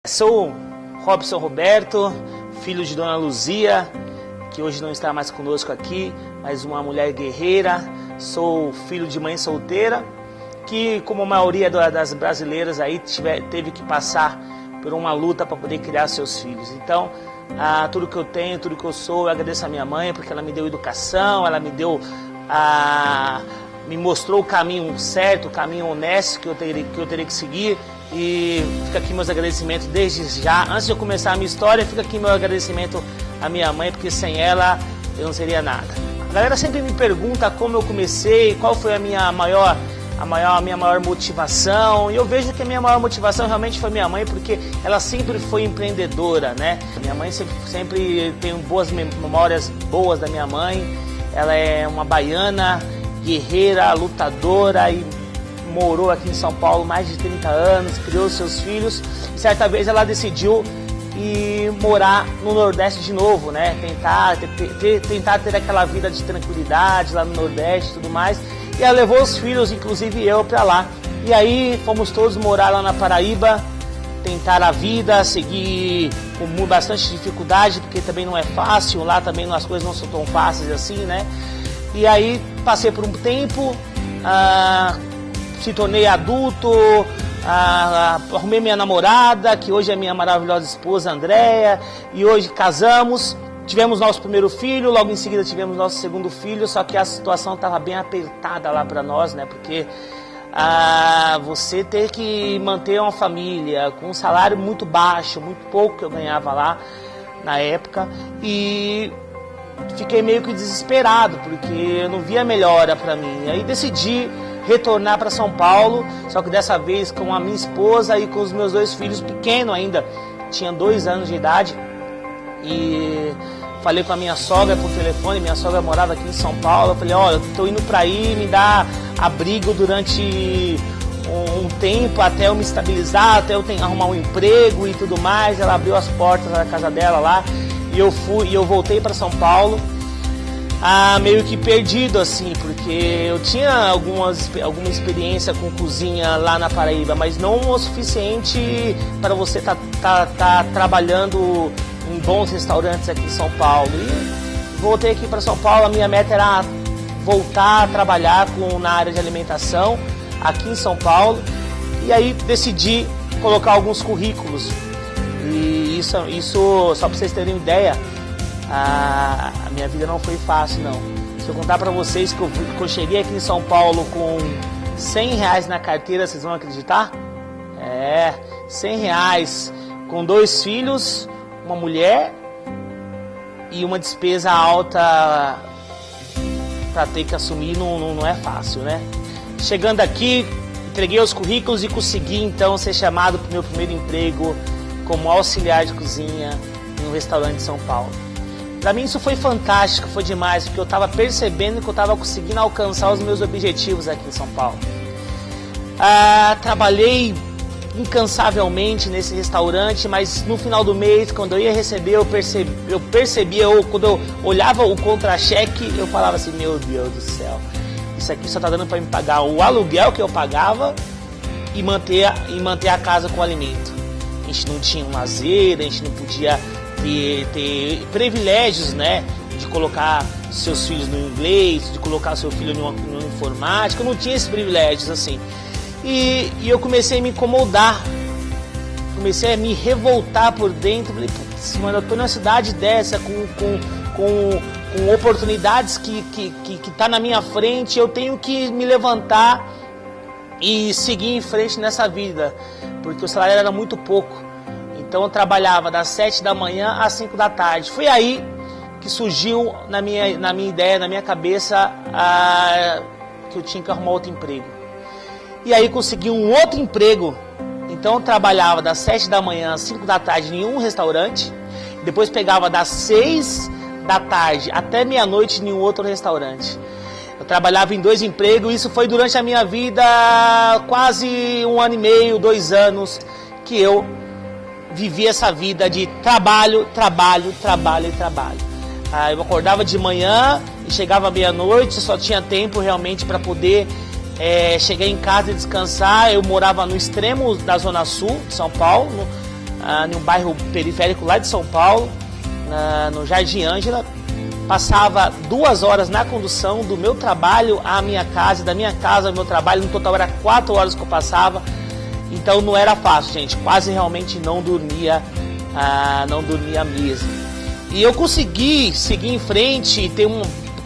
Sou Robson Roberto, filho de Dona Luzia, que hoje não está mais conosco aqui, mas uma mulher guerreira. Sou filho de mãe solteira, que como a maioria das brasileiras aí teve que passar por uma luta para poder criar seus filhos. Então, tudo que eu tenho, tudo que eu sou, eu agradeço a minha mãe, porque ela me deu educação, ela me deu me mostrou o caminho certo, o caminho honesto que eu teria que seguir. E fica aqui meus agradecimentos desde já. Antes de eu começar a minha história, fica aqui meu agradecimento à minha mãe, porque sem ela eu não seria nada. A galera sempre me pergunta como eu comecei, qual foi a minha maior motivação. E eu vejo que a minha maior motivação realmente foi minha mãe, porque ela sempre foi empreendedora, né? Minha mãe sempre tem boas memórias boas da minha mãe. Ela é uma baiana, guerreira, lutadora e morou aqui em São Paulo mais de 30 anos, criou seus filhos. E certa vez ela decidiu ir morar no Nordeste de novo, né? Tentar ter aquela vida de tranquilidade lá no Nordeste e tudo mais. E ela levou os filhos, inclusive eu, para lá. E aí fomos todos morar lá na Paraíba, tentar a vida, seguir com bastante dificuldade, porque também não é fácil, lá também as coisas não são tão fáceis assim, né? E aí passei por um tempo, se tornei adulto, arrumei minha namorada, que hoje é minha maravilhosa esposa, Andréia, e hoje casamos. Tivemos nosso primeiro filho, logo em seguida tivemos nosso segundo filho, só que a situação estava bem apertada lá para nós, né? Porque você ter que manter uma família com um salário muito baixo, muito pouco que eu ganhava lá na época, e fiquei meio que desesperado, porque eu não via melhora para mim. Aí decidi retornar para São Paulo, só que dessa vez com a minha esposa e com os meus dois filhos pequenos ainda, tinha 2 anos de idade. E falei com a minha sogra por telefone, minha sogra morava aqui em São Paulo. Eu falei, olha, eu tô indo para aí, me dá abrigo durante um tempo até eu me estabilizar, até eu arrumar um emprego e tudo mais. Ela abriu as portas da casa dela lá e eu voltei para São Paulo, meio que perdido assim, porque eu tinha alguma experiência com cozinha lá na Paraíba, mas não o suficiente para você tá trabalhando em bons restaurantes aqui em São Paulo. E voltei aqui para São Paulo. A minha meta era voltar a trabalhar na área de alimentação aqui em São Paulo, e aí decidi colocar alguns currículos. E isso só para vocês terem ideia, a minha vida não foi fácil, não. Se eu contar para vocês que eu cheguei aqui em São Paulo com R$100 na carteira, vocês vão acreditar? R$100, com 2 filhos, uma mulher e uma despesa alta para ter que assumir, não é fácil, né? Chegando aqui, entreguei os currículos e consegui então ser chamado para o meu primeiro emprego como auxiliar de cozinha em um restaurante de São Paulo. Para mim isso foi fantástico, foi demais, porque eu estava percebendo que eu estava conseguindo alcançar os meus objetivos aqui em São Paulo. Trabalhei incansavelmente nesse restaurante, mas no final do mês, quando eu ia receber, eu percebia, quando eu olhava o contra-cheque, eu falava assim, meu Deus do céu, isso aqui só está dando para me pagar o aluguel que eu pagava e manter a casa com alimento. A gente não tinha um lazer, a gente não podia ter privilégios, né, de colocar seus filhos no inglês, de colocar seu filho no informática. Eu não tinha esses privilégios assim. E eu comecei a me incomodar, comecei a me revoltar por dentro. Falei, putz, mano, eu tô numa cidade dessa com oportunidades que tá na minha frente, eu tenho que me levantar e seguir em frente nessa vida, porque o salário era muito pouco. Então eu trabalhava das 7 da manhã às 5 da tarde. Foi aí que surgiu na minha ideia, na minha cabeça, que eu tinha que arrumar outro emprego. E aí consegui um outro emprego. Então eu trabalhava das 7 da manhã às 5 da tarde em um restaurante. Depois pegava das 6 da tarde até meia-noite em um outro restaurante. Eu trabalhava em 2 empregos. Isso foi durante a minha vida quase 1 ano e meio, 2 anos, que eu vivi essa vida de trabalho. Eu acordava de manhã e chegava meia-noite, só tinha tempo realmente para poder chegar em casa e descansar. Eu morava no extremo da Zona Sul de São Paulo, em um bairro periférico lá de São Paulo, no Jardim Ângela. Passava 2 horas na condução do meu trabalho à minha casa, da minha casa ao meu trabalho. No total era 4 horas que eu passava. Então não era fácil, gente. Quase realmente não dormia mesmo. E eu consegui seguir em frente e ter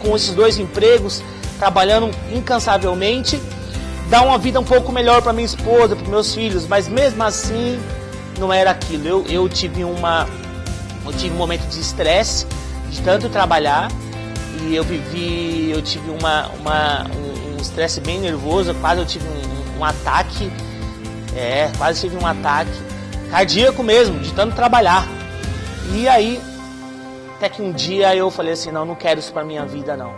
com esses 2 empregos, trabalhando incansavelmente, dar uma vida um pouco melhor para minha esposa, para meus filhos. Mas mesmo assim não era aquilo. Eu tive um momento de estresse, de tanto trabalhar, e eu tive um estresse bem nervoso, quase eu tive um ataque, quase tive um ataque cardíaco mesmo, de tanto trabalhar. E aí, até que um dia eu falei assim, não quero isso pra minha vida não.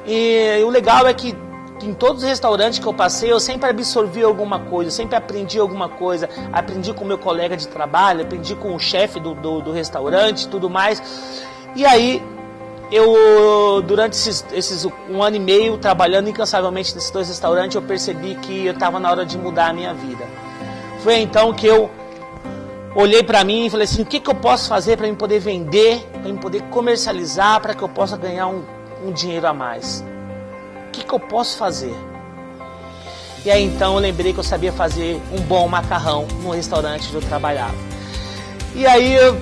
E o legal é que em todos os restaurantes que eu passei, eu sempre absorvi alguma coisa, sempre aprendi alguma coisa. Aprendi com o meu colega de trabalho, aprendi com o chefe do restaurante, tudo mais. E aí, durante esses 1 ano e meio, trabalhando incansavelmente nesses 2 restaurantes, eu percebi que eu estava na hora de mudar a minha vida. Foi então que eu olhei para mim e falei assim, o que eu posso fazer para eu poder vender, para eu poder comercializar, para que eu possa ganhar um dinheiro a mais? O que eu posso fazer? E aí então eu lembrei que eu sabia fazer um bom macarrão no restaurante onde eu trabalhava. E aí eu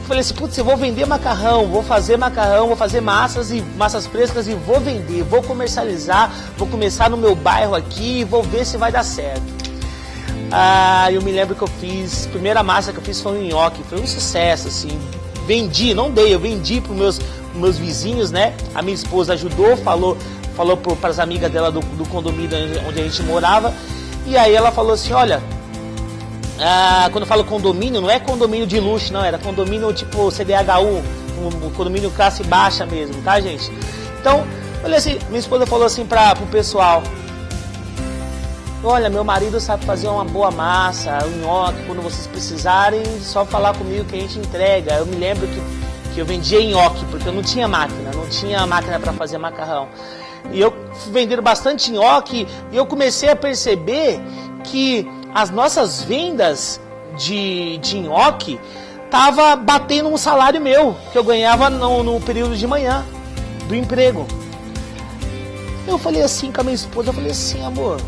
falei assim, putz, eu vou vender macarrão, vou fazer massas frescas e vou vender, vou comercializar, vou começar no meu bairro aqui e vou ver se vai dar certo. Eu me lembro que a primeira massa que eu fiz foi um nhoque, foi um sucesso, assim, eu vendi para os meus vizinhos, né? A minha esposa ajudou, falou para as amigas dela do condomínio onde a gente morava, e aí ela falou assim, olha, quando eu falo condomínio, não é condomínio de luxo, não, era condomínio tipo CDHU, um condomínio classe baixa mesmo, tá, gente? Então, olha assim, minha esposa falou assim pro pessoal, olha, meu marido sabe fazer uma boa massa, um nhoque, quando vocês precisarem, só falar comigo que a gente entrega. Eu me lembro que eu vendia nhoque, porque eu não tinha máquina para fazer macarrão. E eu fui vendendo bastante nhoque, e eu comecei a perceber que as nossas vendas de nhoque tava batendo um salário meu, que eu ganhava no período de manhã do emprego. Eu falei assim com a minha esposa, amor,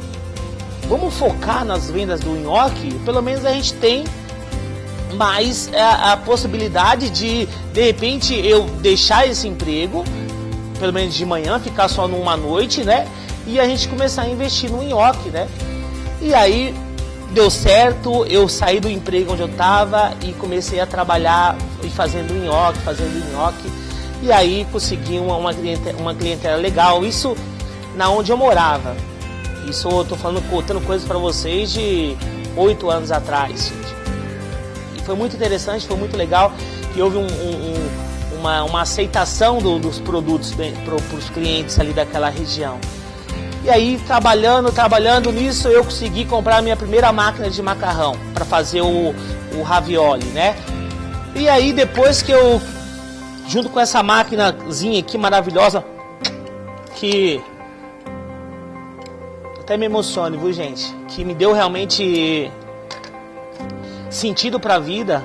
vamos focar nas vendas do nhoque, pelo menos a gente tem mais a possibilidade de repente, eu deixar esse emprego, pelo menos de manhã, ficar só numa noite, né? E a gente começar a investir no nhoque, né? E aí, deu certo, eu saí do emprego onde eu estava e comecei a trabalhar e fazendo nhoque. E aí consegui uma clientela legal, isso na onde eu morava. Isso eu tô contando coisas para vocês de 8 anos atrás, gente. E foi muito interessante, foi muito legal, que houve uma aceitação dos produtos para os clientes ali daquela região. E aí, trabalhando nisso, eu consegui comprar a minha primeira máquina de macarrão para fazer o ravioli, né? E aí, depois que eu, junto com essa maquinazinha aqui maravilhosa, que até me emocione, viu, gente? Que me deu realmente sentido para a vida.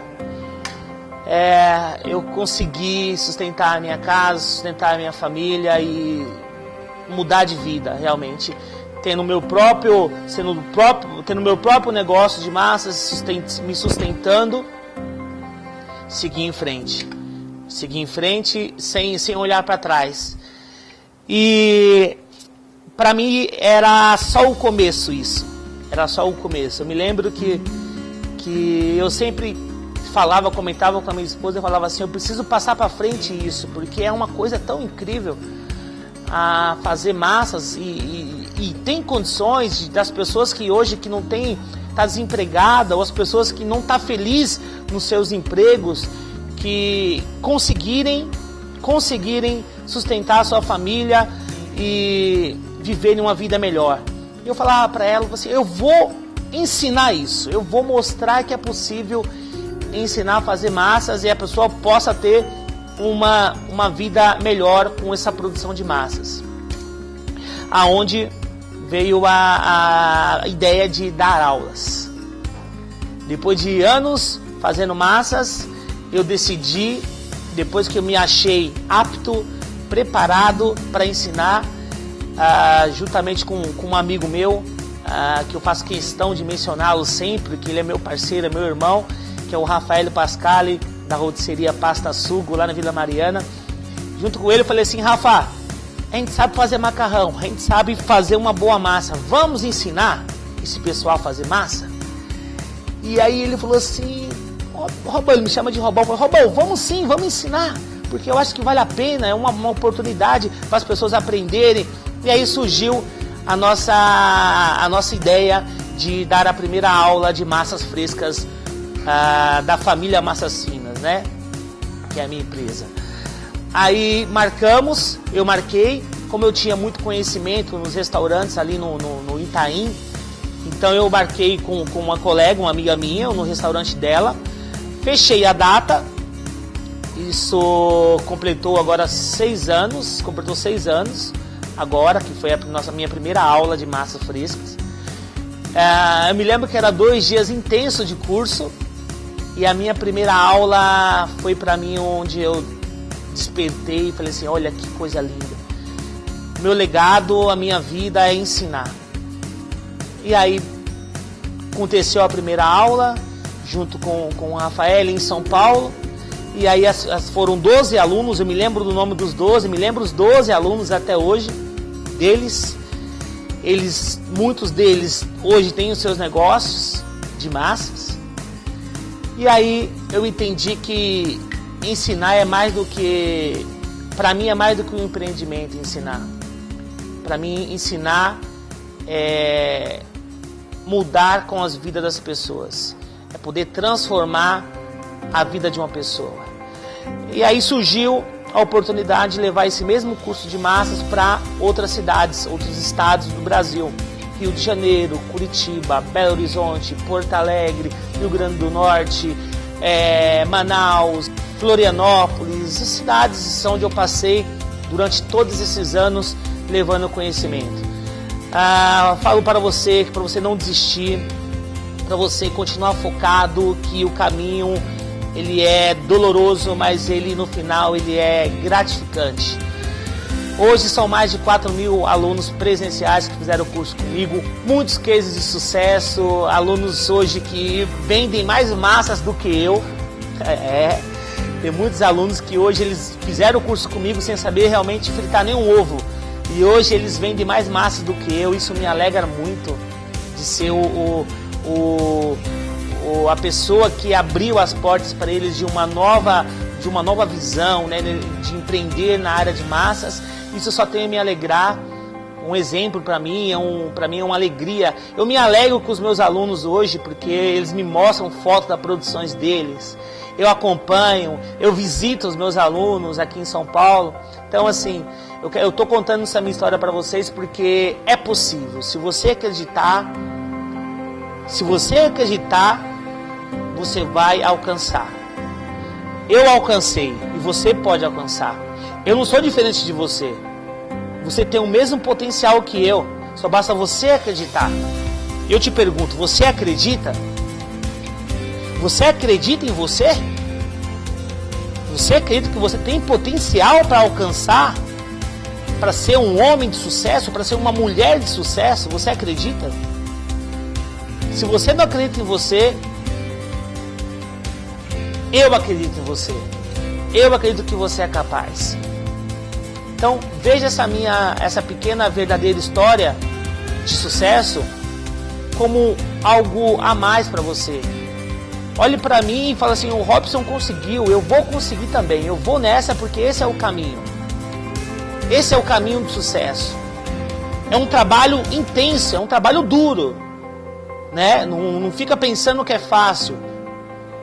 Eu consegui sustentar a minha casa, sustentar a minha família e mudar de vida, realmente. Tendo meu próprio negócio de massas, me sustentando, seguir em frente sem olhar para trás. E para mim era só o começo isso. Era só o começo. Eu me lembro que eu sempre comentava com a minha esposa, eu falava assim, eu preciso passar para frente isso, porque é uma coisa tão incrível a fazer massas e tem condições das pessoas que hoje que não tem, tá desempregada, ou as pessoas que não tá feliz nos seus empregos, que conseguirem sustentar a sua família e viverem uma vida melhor. Eu falava para ela assim, eu vou ensinar isso, eu vou mostrar que é possível ensinar a fazer massas e a pessoa possa ter uma vida melhor com essa produção de massas. Aonde veio a ideia de dar aulas. Depois de anos fazendo massas, eu decidi, depois que eu me achei apto, preparado para ensinar, juntamente com um amigo meu, que eu faço questão de mencioná-lo sempre, que ele é meu parceiro, é meu irmão, que é o Rafael Pascali, da rotisseria Pasta Sugo, lá na Vila Mariana. Junto com ele eu falei assim: Rafa, a gente sabe fazer macarrão, a gente sabe fazer uma boa massa, vamos ensinar esse pessoal a fazer massa? E aí ele falou assim, Robão, ele me chama de Robão, eu falei, Robão, vamos sim, vamos ensinar, porque eu acho que vale a pena, é uma oportunidade para as pessoas aprenderem. E aí surgiu a nossa ideia de dar a primeira aula de massas frescas da família Massas Finas, né? Que é a minha empresa. Aí marcamos, eu marquei, como eu tinha muito conhecimento nos restaurantes ali no Itaim, então eu marquei com uma colega, uma amiga minha, no restaurante dela, fechei a data, isso completou 6 anos agora, que foi a minha primeira aula de massas frescas. Eu me lembro que era 2 dias intensos de curso, e a minha primeira aula foi para mim onde eu despertei e falei assim, olha que coisa linda. Meu legado, a minha vida é ensinar. E aí aconteceu a primeira aula, junto com o Rafael em São Paulo. E aí foram 12 alunos, eu me lembro do nome dos 12, me lembro os 12 alunos até hoje deles. Muitos deles hoje têm os seus negócios de massas. E aí eu entendi que ensinar é mais do que... Para mim é mais do que um empreendimento ensinar. Para mim ensinar é mudar com as vidas das pessoas. É poder transformar a vida de uma pessoa. E aí surgiu a oportunidade de levar esse mesmo curso de massas para outras cidades, outros estados do Brasil. Rio de Janeiro, Curitiba, Belo Horizonte, Porto Alegre, Rio Grande do Norte, Manaus, Florianópolis, cidades onde eu passei durante todos esses anos levando conhecimento. Falo para você que para você não desistir, para você continuar focado, que o caminho ele é doloroso, mas ele no final ele é gratificante. Hoje são mais de 4.000 alunos presenciais que fizeram o curso comigo, muitos cases de sucesso, alunos hoje que vendem mais massas do que eu. Tem muitos alunos que hoje eles fizeram o curso comigo sem saber realmente fritar nenhum ovo. E hoje eles vendem mais massas do que eu. Isso me alegra muito de ser a pessoa que abriu as portas para eles de uma nova visão, né, de empreender na área de massas. Isso só tem a me alegrar. Um exemplo para mim é uma alegria. Eu me alegro com os meus alunos hoje porque eles me mostram fotos das produções deles. Eu acompanho, eu visito os meus alunos aqui em São Paulo. Então assim, eu estou contando essa minha história para vocês porque é possível. Se você acreditar, você vai alcançar. Eu alcancei e você pode alcançar. Eu não sou diferente de você. Você tem o mesmo potencial que eu. Só basta você acreditar. Eu te pergunto, você acredita? Você acredita em você? Você acredita que você tem potencial para alcançar? Para ser um homem de sucesso? Para ser uma mulher de sucesso? Você acredita? Se você não acredita em você, eu acredito em você. Eu acredito que você é capaz. Então veja essa pequena verdadeira história de sucesso como algo a mais para você. Olhe para mim e fala assim, o Robson conseguiu, eu vou conseguir também. Eu vou nessa porque esse é o caminho. Esse é o caminho do sucesso. É um trabalho intenso, é um trabalho duro, né? Não fica pensando que é fácil.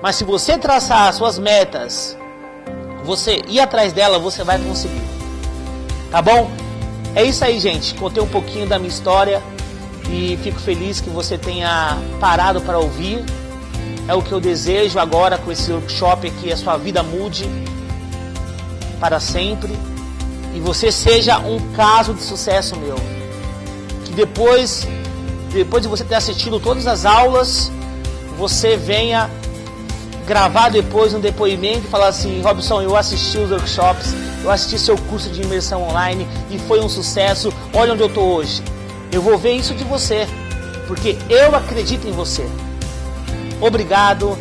Mas se você traçar as suas metas, você ir atrás dela, você vai conseguir. Tá bom? É isso aí, gente. Contei um pouquinho da minha história e fico feliz que você tenha parado para ouvir. É o que eu desejo agora com esse workshop aqui, a sua vida mude para sempre e você seja um caso de sucesso meu. Que depois de você ter assistido todas as aulas, você venha gravar depois um depoimento e falar assim: Robson, eu assisti os workshops, eu assisti seu curso de imersão online e foi um sucesso, olha onde eu estou hoje. Eu vou ver isso de você, porque eu acredito em você. Obrigado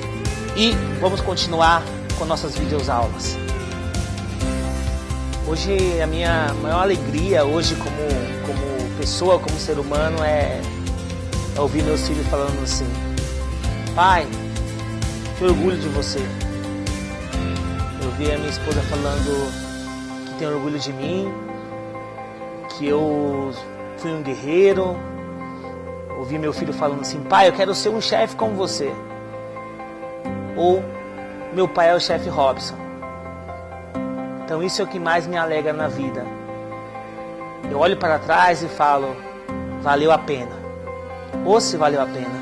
e vamos continuar com nossas videoaulas. Hoje a minha maior alegria, hoje como pessoa, como ser humano, é ouvir meus filhos falando assim: pai, que orgulho de você. Eu vi a minha esposa falando que tem orgulho de mim, que eu fui um guerreiro. Ouvi meu filho falando assim: pai, eu quero ser um chefe como você. Ou meu pai é o chefe Robson. Então isso é o que mais me alegra na vida. Eu olho para trás e falo: valeu a pena. Ou se valeu a pena.